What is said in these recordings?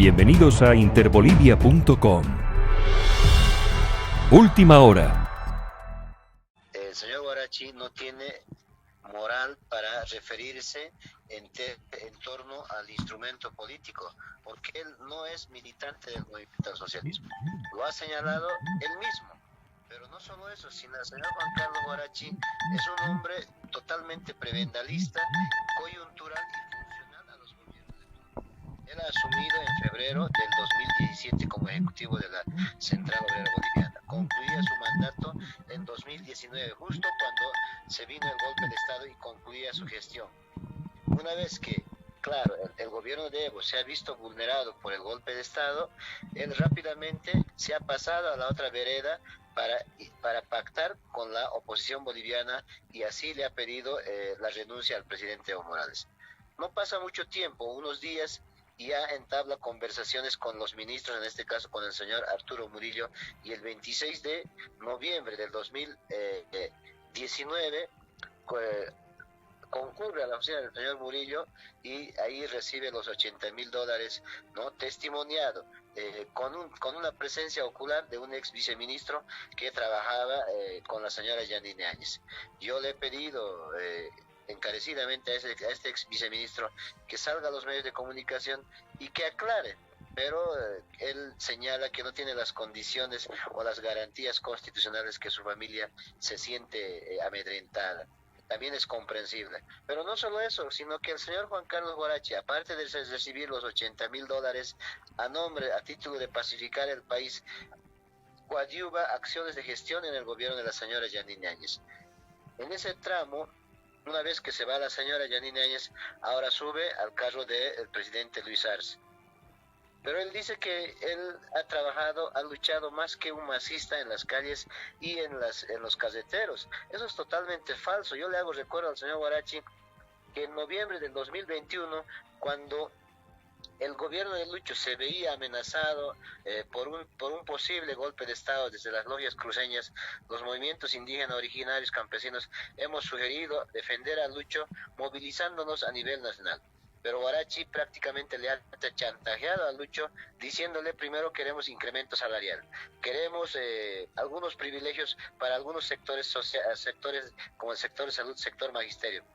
Bienvenidos a interbolivia.com. Última hora. El señor Huarachi no tiene moral para referirse en torno al instrumento político, porque él no es militante del movimiento al socialismo. Lo ha señalado él mismo. Pero no solo eso, sino el señor Juan Carlos Huarachi es un hombre totalmente prebendalista, coyuntural y funcional a los gobiernos de turno. Él ha asumido en febrero del 2017 como ejecutivo de la Central Obrera Boliviana. Concluía su mandato en 2019, justo cuando se vino el golpe de Estado y concluía su gestión. Una vez que, claro, el gobierno de Evo se ha visto vulnerado por el golpe de Estado, él rápidamente se ha pasado a la otra vereda para pactar con la oposición boliviana y así le ha pedido la renuncia al presidente Evo Morales. No pasa mucho tiempo, unos días, y ya entabla conversaciones con los ministros, en este caso con el señor Arturo Murillo, y el 26 de noviembre del 2019 concurre a la oficina del señor Murillo y ahí recibe los $80,000, ¿no? Testimoniado con una presencia ocular de un ex viceministro que trabajaba con la señora Yanine Áñez. Yo le he pedido encarecidamente a este ex viceministro que salga a los medios de comunicación y que aclare, pero él señala que no tiene las condiciones o las garantías constitucionales, que su familia se siente amedrentada. También es comprensible. Pero no solo eso, sino que el señor Juan Carlos Huarachi, aparte de recibir los $80,000 a título de pacificar el país, coadyuva acciones de gestión en el gobierno de la señora Yanine Áñez. En ese tramo, una vez que se va la señora Yanine Áñez, ahora sube al carro del presidente Luis Arce. Pero él dice que él ha luchado más que un masista en las calles y en los caseteros. Eso es totalmente falso. Yo le hago recuerdo al señor Huarachi que en noviembre del 2021, cuando el gobierno de Lucho se veía amenazado por un posible golpe de Estado desde las logias cruceñas, los movimientos indígenas originarios campesinos hemos sugerido defender a Lucho movilizándonos a nivel nacional. Pero Huarachi prácticamente le ha chantajeado a Lucho diciéndole: primero queremos incremento salarial, queremos algunos privilegios para algunos sectores como el sector salud, sector magisterio.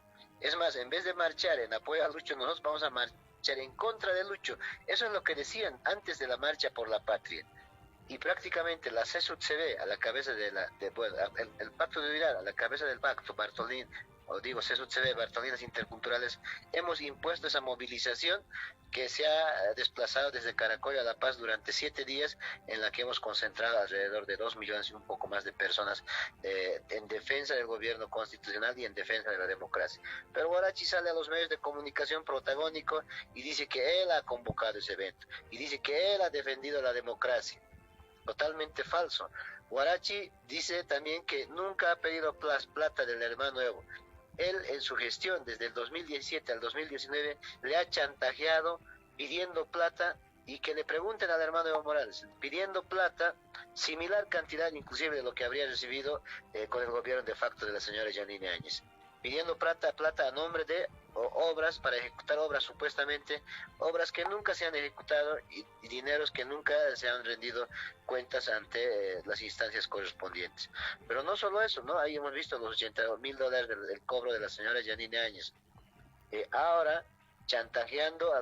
Es más, en vez de marchar en apoyo a Lucho, nosotros vamos a marchar en contra de Lucho. Eso es lo que decían antes de la marcha por la patria. Y prácticamente la CSUTCB a la cabeza el Pacto de Unidad a la cabeza del pacto, CSUTCB, Bartolinas Interculturales, hemos impuesto esa movilización que se ha desplazado desde Caracol a La Paz durante 7 días, en la que hemos concentrado alrededor de 2 millones y un poco más de personas en defensa del gobierno constitucional y en defensa de la democracia. Pero Huarachi sale a los medios de comunicación protagónico y dice que él ha convocado ese evento y dice que él ha defendido la democracia. Totalmente falso. Huarachi dice también que nunca ha pedido plata del hermano Evo. Él en su gestión desde el 2017 al 2019 le ha chantajeado pidiendo plata, y que le pregunten al hermano Evo Morales, pidiendo plata, similar cantidad inclusive de lo que habría recibido con el gobierno de facto de la señora Yanine Áñez, pidiendo plata a nombre de obras, para ejecutar obras supuestamente, obras que nunca se han ejecutado y dineros que nunca se han rendido cuentas ante las instancias correspondientes. Pero no solo eso, ¿no? Ahí hemos visto los $80,000 del cobro de la señora Yanine Áñez. Ahora chantajeando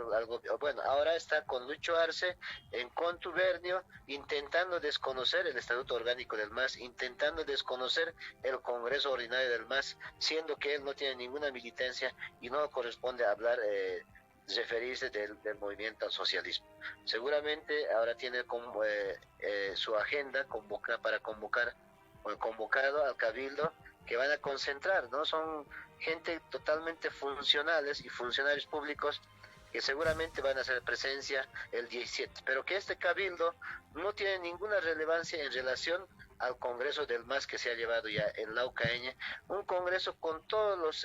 ahora está con Lucho Arce en contubernio, intentando desconocer el estatuto orgánico del MAS, intentando desconocer el Congreso Ordinario del MAS, siendo que él no tiene ninguna militancia y no corresponde hablar, referirse del movimiento al socialismo. Seguramente ahora tiene su agenda convocado al Cabildo, que van a concentrar, ¿no? Son gente totalmente funcionales y funcionarios públicos que seguramente van a hacer presencia el 17, pero que este cabildo no tiene ninguna relevancia en relación al Congreso del MAS que se ha llevado ya en Laucaeña, un congreso con todos los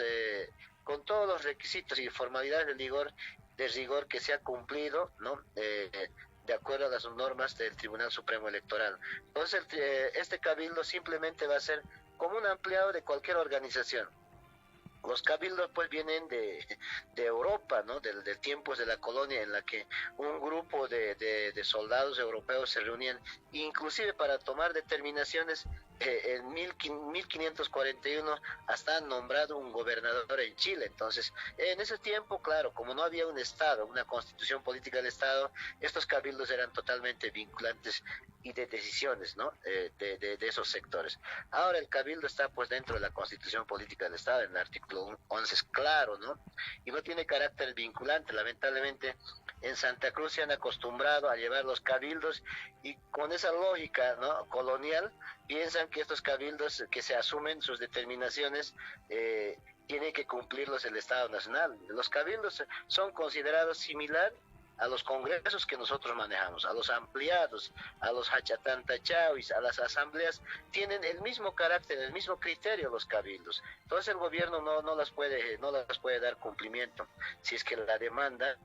requisitos y formalidades de rigor que se ha cumplido, ¿no? De acuerdo a las normas del Tribunal Supremo Electoral. Entonces, este cabildo simplemente va a ser como un ampliado de cualquier organización. Los cabildos pues vienen de Europa, ¿no? De tiempos de la colonia en la que un grupo de soldados europeos se reunían, inclusive para tomar determinaciones. En 1541 hasta han nombrado un gobernador en Chile. Entonces, en ese tiempo, claro, como no había un Estado, una constitución política del Estado, estos cabildos eran totalmente vinculantes y de decisiones, ¿no? De esos sectores. Ahora el cabildo está pues dentro de la constitución política del Estado, en el artículo 11 es claro, ¿no? Y no tiene carácter vinculante. Lamentablemente en Santa Cruz se han acostumbrado a llevar los cabildos y con esa lógica, ¿no?, colonial, piensan que estos cabildos que se asumen sus determinaciones tiene que cumplirlos el Estado Nacional. Los cabildos son considerados similar a los congresos que nosotros manejamos, a los ampliados, a los hachatantachawis, a las asambleas, tienen el mismo carácter, el mismo criterio los cabildos. Entonces el gobierno no las puede dar cumplimiento si es que la demanda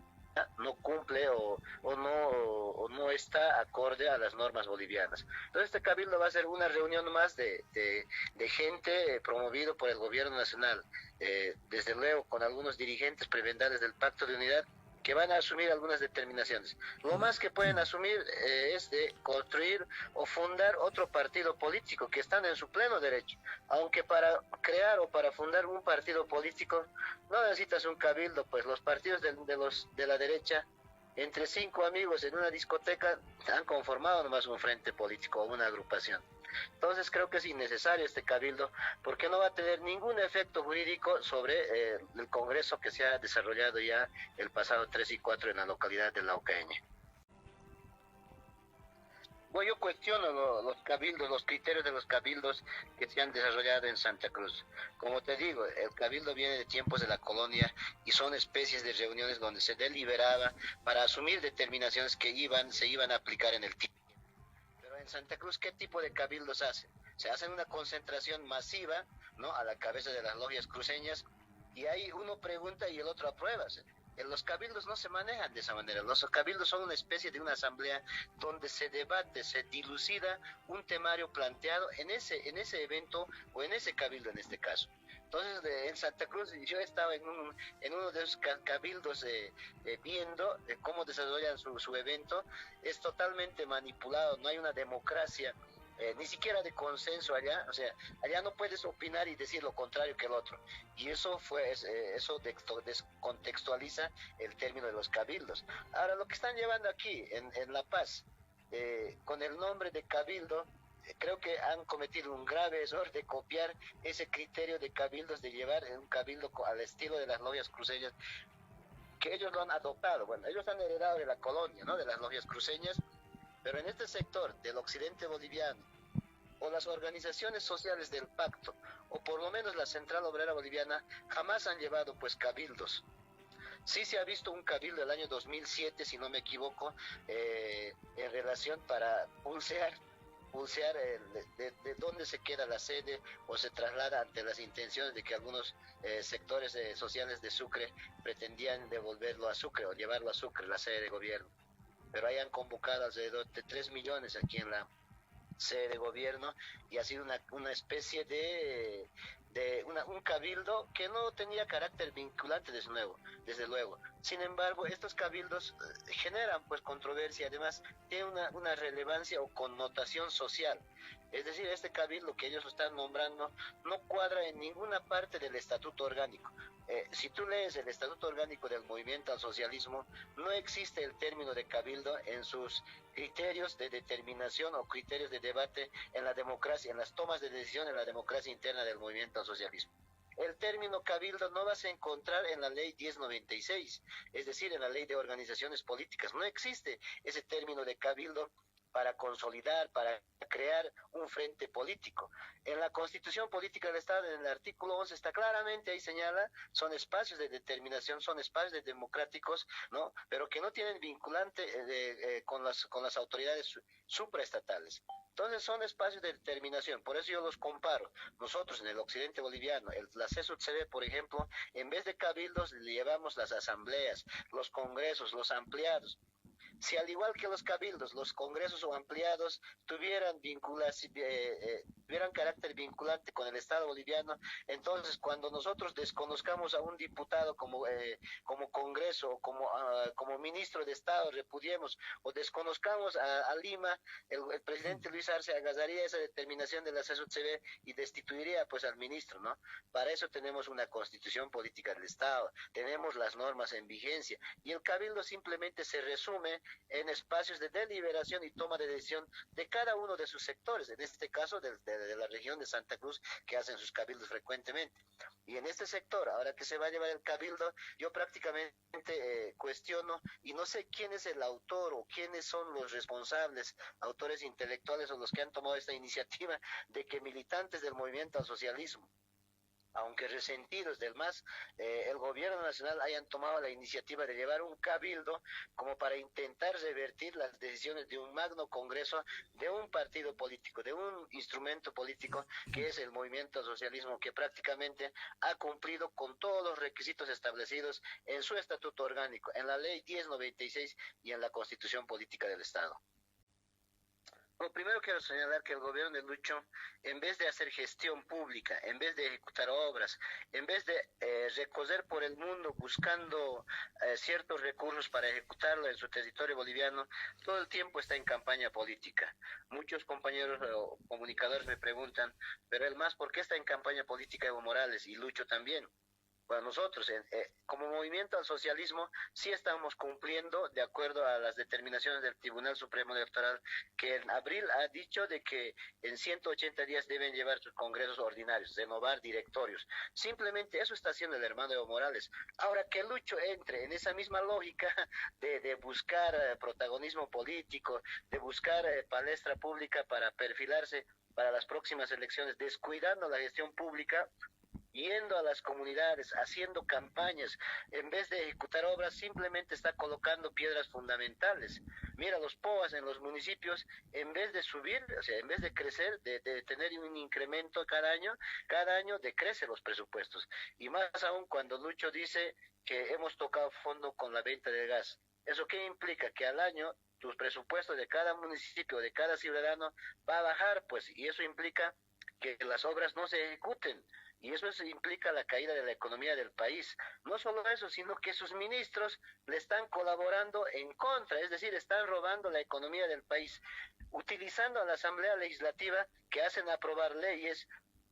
no cumple o no está acorde a las normas bolivianas. Entonces este cabildo va a ser una reunión más de gente promovido por el gobierno nacional, desde luego con algunos dirigentes prebendales del Pacto de Unidad que van a asumir algunas determinaciones. Lo más que pueden asumir es de construir o fundar otro partido político, que están en su pleno derecho, aunque para crear o para fundar un partido político no necesitas un cabildo, pues los partidos de la derecha, entre 5 amigos en una discoteca, han conformado nomás un frente político o una agrupación. Entonces creo que es innecesario este cabildo porque no va a tener ningún efecto jurídico sobre el congreso que se ha desarrollado ya el pasado 3 y 4 en la localidad de Laucaeña. Bueno, yo cuestiono los cabildos, los criterios de los cabildos que se han desarrollado en Santa Cruz. Como te digo, el cabildo viene de tiempos de la colonia y son especies de reuniones donde se deliberaba para asumir determinaciones que se iban a aplicar en el tiempo. En Santa Cruz, ¿qué tipo de cabildos hacen? Se hacen una concentración masiva, ¿no?, a la cabeza de las logias cruceñas, y ahí uno pregunta y el otro aprueba. Los cabildos no se manejan de esa manera. Los cabildos son una especie de una asamblea donde se debate, se dilucida un temario planteado en ese evento o en ese cabildo en este caso. Entonces, en Santa Cruz, yo estaba en uno de esos cabildos viendo cómo desarrollan su evento. Es totalmente manipulado, no hay una democracia, ni siquiera de consenso allá. O sea, allá no puedes opinar y decir lo contrario que el otro. Y eso descontextualiza el término de los cabildos. Ahora, lo que están llevando aquí, en La Paz, con el nombre de cabildo, creo que han cometido un grave error de copiar ese criterio de cabildos, de llevar un cabildo al estilo de las logias cruceñas, que ellos lo han adoptado. Bueno, ellos han heredado de la colonia, ¿no?, de las logias cruceñas, pero en este sector del occidente boliviano, o las organizaciones sociales del pacto, o por lo menos la Central Obrera Boliviana, jamás han llevado pues cabildos. Sí se ha visto un cabildo el año 2007, si no me equivoco, en relación para pulsear de dónde se queda la sede o se traslada ante las intenciones de que algunos sectores sociales de Sucre pretendían devolverlo a Sucre o llevarlo a Sucre, la sede de gobierno. Pero hayan convocado alrededor de 3 millones aquí en la sede de gobierno y ha sido una especie de un cabildo que no tenía carácter vinculante desde luego. Sin embargo, estos cabildos generan pues controversia, además tiene una relevancia o connotación social. Es decir, este cabildo que ellos están nombrando no cuadra en ninguna parte del estatuto orgánico. Si tú lees el estatuto orgánico del movimiento al socialismo, no existe el término de cabildo en sus criterios de determinación o criterios de debate en la democracia, en las tomas de decisión en la democracia interna del movimiento al socialismo. El término cabildo no vas a encontrar en la ley 1096, es decir, en la ley de organizaciones políticas. No existe ese término de cabildo para consolidar, para crear un frente político. En la Constitución Política del Estado, en el artículo 11, está claramente ahí señala, son espacios de determinación, son espacios democráticos, ¿no?, pero que no tienen vinculante con las autoridades supraestatales. Entonces son espacios de determinación, por eso yo los comparo. Nosotros en el occidente boliviano, la CESUTCB, por ejemplo, en vez de cabildos llevamos las asambleas, los congresos, los ampliados. Si al igual que los cabildos, los congresos o ampliados tuvieran carácter vinculante con el Estado boliviano, entonces cuando nosotros desconozcamos a un diputado como Congreso o como ministro de Estado, repudiemos o desconozcamos a Lima, el presidente Luis Arce agarraría esa determinación de la CSUCB y destituiría pues al ministro, ¿no? Para eso tenemos una constitución política del Estado, tenemos las normas en vigencia y el cabildo simplemente se resume en espacios de deliberación y toma de decisión de cada uno de sus sectores, en este caso de la región de Santa Cruz, que hacen sus cabildos frecuentemente. Y en este sector, ahora que se va a llevar el cabildo, yo prácticamente cuestiono y no sé quién es el autor o quiénes son los responsables, autores intelectuales o los que han tomado esta iniciativa de que militantes del movimiento al socialismo, aunque resentidos del MAS, el gobierno nacional hayan tomado la iniciativa de llevar un cabildo como para intentar revertir las decisiones de un magno congreso de un partido político, de un instrumento político que es el movimiento al socialismo, que prácticamente ha cumplido con todos los requisitos establecidos en su estatuto orgánico, en la ley 1096 y en la constitución política del Estado. Bueno, primero quiero señalar que el gobierno de Lucho, en vez de hacer gestión pública, en vez de ejecutar obras, en vez de recorrer por el mundo buscando ciertos recursos para ejecutarlo en su territorio boliviano, todo el tiempo está en campaña política. Muchos compañeros o comunicadores me preguntan, pero el MAS, ¿por qué está en campaña política Evo Morales y Lucho también? Bueno, nosotros, como movimiento al socialismo, sí estamos cumpliendo de acuerdo a las determinaciones del Tribunal Supremo Electoral, que en abril ha dicho de que en 180 días deben llevar sus congresos ordinarios, renovar directorios. Simplemente eso está haciendo el hermano Evo Morales. Ahora que Lucho entre en esa misma lógica de buscar protagonismo político, de buscar palestra pública para perfilarse para las próximas elecciones, descuidando la gestión pública, yendo a las comunidades, haciendo campañas, en vez de ejecutar obras, simplemente está colocando piedras fundamentales. Mira, los POAs en los municipios, en vez de subir, o sea, en vez de crecer, de tener un incremento cada año decrece los presupuestos. Y más aún cuando Lucho dice que hemos tocado fondo con la venta de gas. ¿Eso qué implica? Que al año tus presupuestos de cada municipio, de cada ciudadano, va a bajar, pues, y eso implica que las obras no se ejecuten. Y eso implica la caída de la economía del país. No solo eso, sino que sus ministros le están colaborando en contra, es decir, están robando la economía del país, utilizando a la Asamblea Legislativa que hacen aprobar leyes.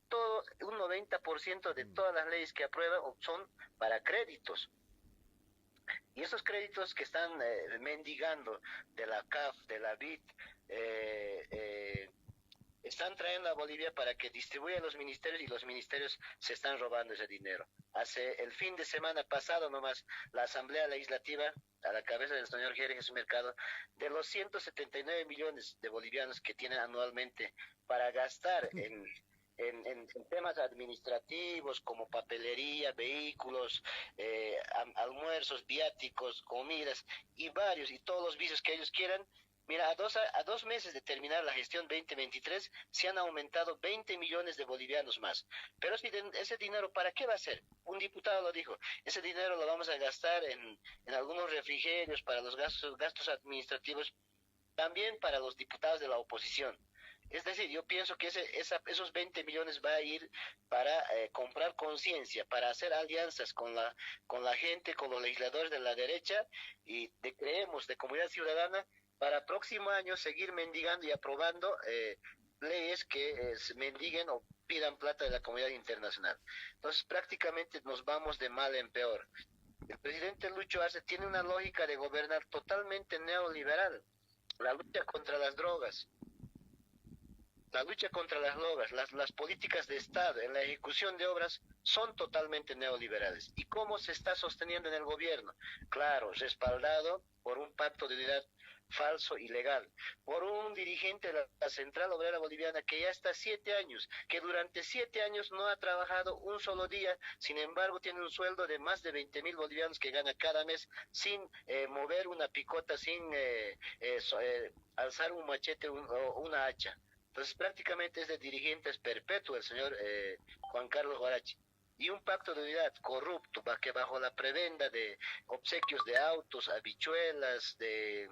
Todo, un 90% de todas las leyes que aprueban son para créditos. Y esos créditos que están mendigando de la CAF, de la BID, están trayendo a Bolivia para que distribuya los ministerios y los ministerios se están robando ese dinero. Hace el fin de semana pasado nomás, la Asamblea Legislativa, a la cabeza del señor Jerez Mercado, de los 179 millones de bolivianos que tienen anualmente para gastar en temas administrativos como papelería, vehículos, almuerzos, viáticos, comidas y todos los vicios que ellos quieran. Mira, a 2 meses de terminar la gestión 2023 se han aumentado 20 millones de bolivianos más. Pero ese dinero, ¿para qué va a ser? Un diputado lo dijo, ese dinero lo vamos a gastar en algunos refrigerios para los gastos administrativos, también para los diputados de la oposición. Es decir, yo pienso que esos 20 millones va a ir para comprar conciencia, para hacer alianzas con la gente, con los legisladores de la derecha y creemos de comunidad ciudadana para próximo año seguir mendigando y aprobando leyes que mendiguen o pidan plata de la comunidad internacional. Entonces prácticamente nos vamos de mal en peor. El presidente Lucho Arce tiene una lógica de gobernar totalmente neoliberal. La lucha contra las drogas, las políticas de Estado en la ejecución de obras son totalmente neoliberales. ¿Y cómo se está sosteniendo en el gobierno? Claro, respaldado por un pacto de unidad falso y legal, por un dirigente de la Central Obrera Boliviana que ya está 7 años, que durante 7 años no ha trabajado un solo día, sin embargo tiene un sueldo de más de 20.000 bolivianos que gana cada mes sin mover una picota, sin alzar un machete o una hacha. Entonces prácticamente es de dirigentes perpetuo el señor Juan Carlos Guarachi. Y un pacto de unidad corrupto, que bajo la prebenda de obsequios de autos, habichuelas, de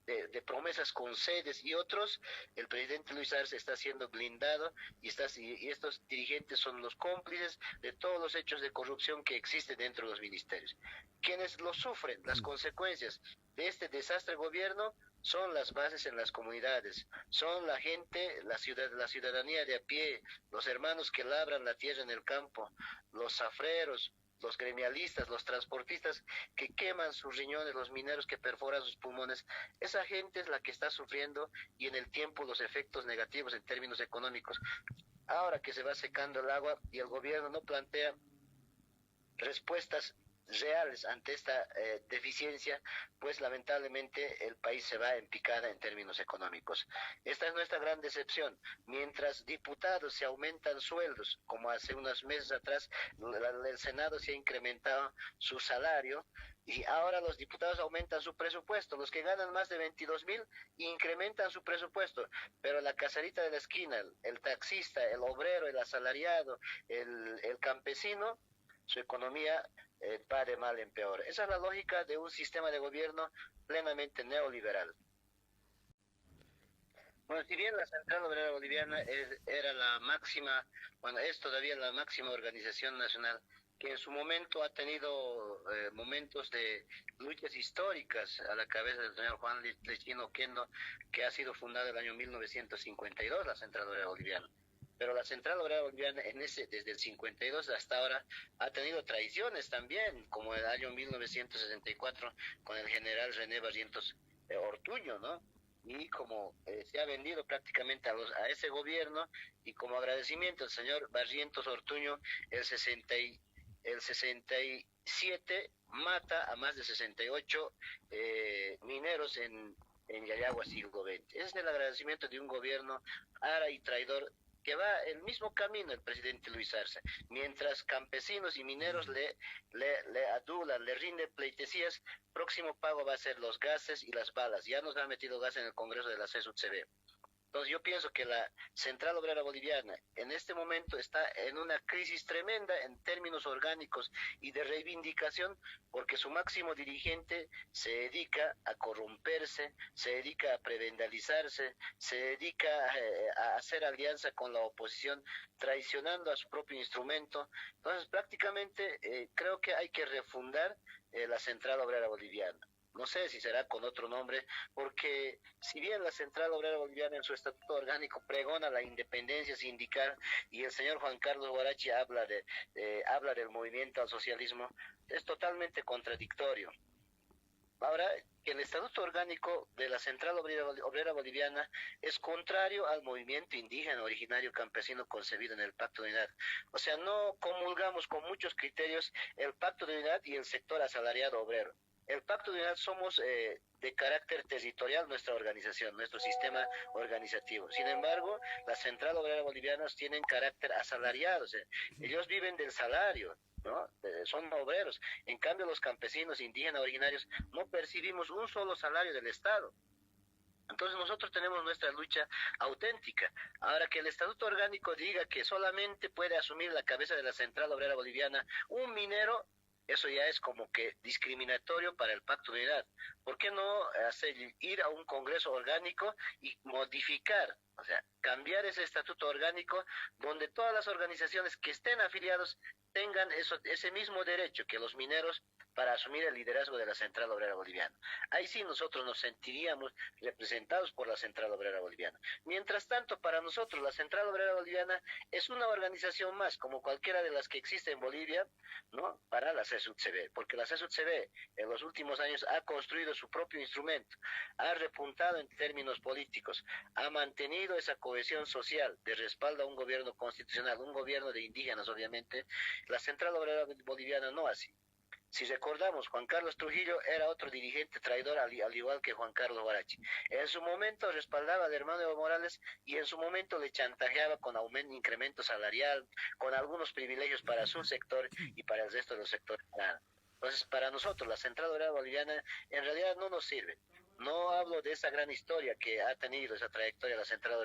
de promesas con sedes y otros, el presidente Luis Arce está siendo blindado y estos dirigentes son los cómplices de todos los hechos de corrupción que existen dentro de los ministerios. Quienes lo sufren, las consecuencias de este desastre gobierno, son las bases en las comunidades, son la gente, la ciudadanía de a pie, los hermanos que labran la tierra en el campo, los zafreros, los gremialistas, los transportistas que queman sus riñones, los mineros que perforan sus pulmones. Esa gente es la que está sufriendo y en el tiempo los efectos negativos en términos económicos. Ahora que se va secando el agua y el gobierno no plantea respuestas reales ante esta deficiencia, pues lamentablemente el país se va en picada en términos económicos. Esta es nuestra gran decepción. Mientras diputados se aumentan sueldos, como hace unos meses atrás el Senado se ha incrementado su salario, y ahora los diputados aumentan su presupuesto, los que ganan más de 22,000 incrementan su presupuesto, pero la caserita de la esquina, el taxista, el obrero, el asalariado, el campesino, su economía va de mal en peor. Esa es la lógica de un sistema de gobierno plenamente neoliberal. Bueno, si bien la Central Obrera Boliviana era la máxima, bueno, es todavía la máxima organización nacional, que en su momento ha tenido momentos de luchas históricas a la cabeza del señor Juan Lechino Oquendo, que ha sido fundada en el año 1952, la Central Obrera Boliviana. Pero la Central Obrera Boliviana desde el 52 hasta ahora ha tenido traiciones también, como el año 1964 con el general René Barrientos Ortuño, ¿no? Y como se ha vendido prácticamente a ese gobierno, y como agradecimiento al señor Barrientos Ortuño, el 67 mata a más de 68 mineros en Yayagua siglo XX. Ese es el agradecimiento de un gobierno ara y traidor que va el mismo camino el presidente Luis Arce. Mientras campesinos y mineros le adulan, le rinden pleitesías, próximo pago va a ser los gases y las balas. Ya nos han metido gas en el Congreso de la CSUCB. Entonces yo pienso que la Central Obrera Boliviana en este momento está en una crisis tremenda en términos orgánicos y de reivindicación, porque su máximo dirigente se dedica a corromperse, se dedica a prebendalizarse, se dedica a hacer alianza con la oposición, traicionando a su propio instrumento. Entonces prácticamente creo que hay que refundar la Central Obrera Boliviana. No sé si será con otro nombre, porque si bien la Central Obrera Boliviana en su estatuto orgánico pregona la independencia sindical y el señor Juan Carlos Huarachi habla del movimiento al socialismo, es totalmente contradictorio. Ahora, que el estatuto orgánico de la Central Obrera Boliviana es contrario al movimiento indígena originario campesino concebido en el Pacto de Unidad. O sea, no comulgamos con muchos criterios el Pacto de Unidad y el sector asalariado obrero. El Pacto de Unidad somos de carácter territorial nuestra organización, nuestro sistema organizativo. Sin embargo, la Central Obrera Boliviana tienen carácter asalariado, o sea, ellos viven del salario, ¿no? Son obreros. En cambio, los campesinos indígenas originarios no percibimos un solo salario del Estado. Entonces nosotros tenemos nuestra lucha auténtica. Ahora, que el Estatuto Orgánico diga que solamente puede asumir la cabeza de la Central Obrera Boliviana un minero, eso ya es como que discriminatorio para el Pacto de Unidad. ¿Por qué no ir a un Congreso orgánico y modificar, o sea, cambiar ese estatuto orgánico donde todas las organizaciones que estén afiliados tengan ese mismo derecho que los mineros para asumir el liderazgo de la Central Obrera Boliviana? Ahí sí nosotros nos sentiríamos representados por la Central Obrera Boliviana. Mientras tanto, para nosotros la Central Obrera Boliviana es una organización más, como cualquiera de las que existe en Bolivia, ¿no? Para la CSUCB, porque la CSUCB en los últimos años ha construido su propio instrumento, ha repuntado en términos políticos, ha mantenido esa cohesión social de respaldo a un gobierno constitucional, un gobierno de indígenas, obviamente. La Central Obrera Boliviana no así. Si recordamos, Juan Carlos Trujillo era otro dirigente traidor, al igual que Juan Carlos Huarachi. En su momento respaldaba al hermano Evo Morales y en su momento le chantajeaba con incremento salarial, con algunos privilegios para su sector y para el resto del sector. Nada. Entonces, para nosotros, la Central Obrera Boliviana en realidad no nos sirve. No hablo de esa gran historia que ha tenido esa trayectoria la Central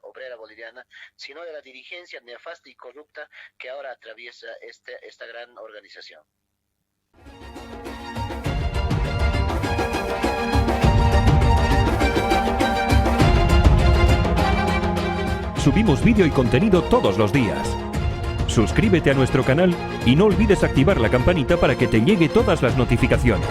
Obrera Boliviana, sino de la dirigencia nefasta y corrupta que ahora atraviesa esta gran organización. Subimos vídeo y contenido todos los días. Suscríbete a nuestro canal y no olvides activar la campanita para que te llegue todas las notificaciones.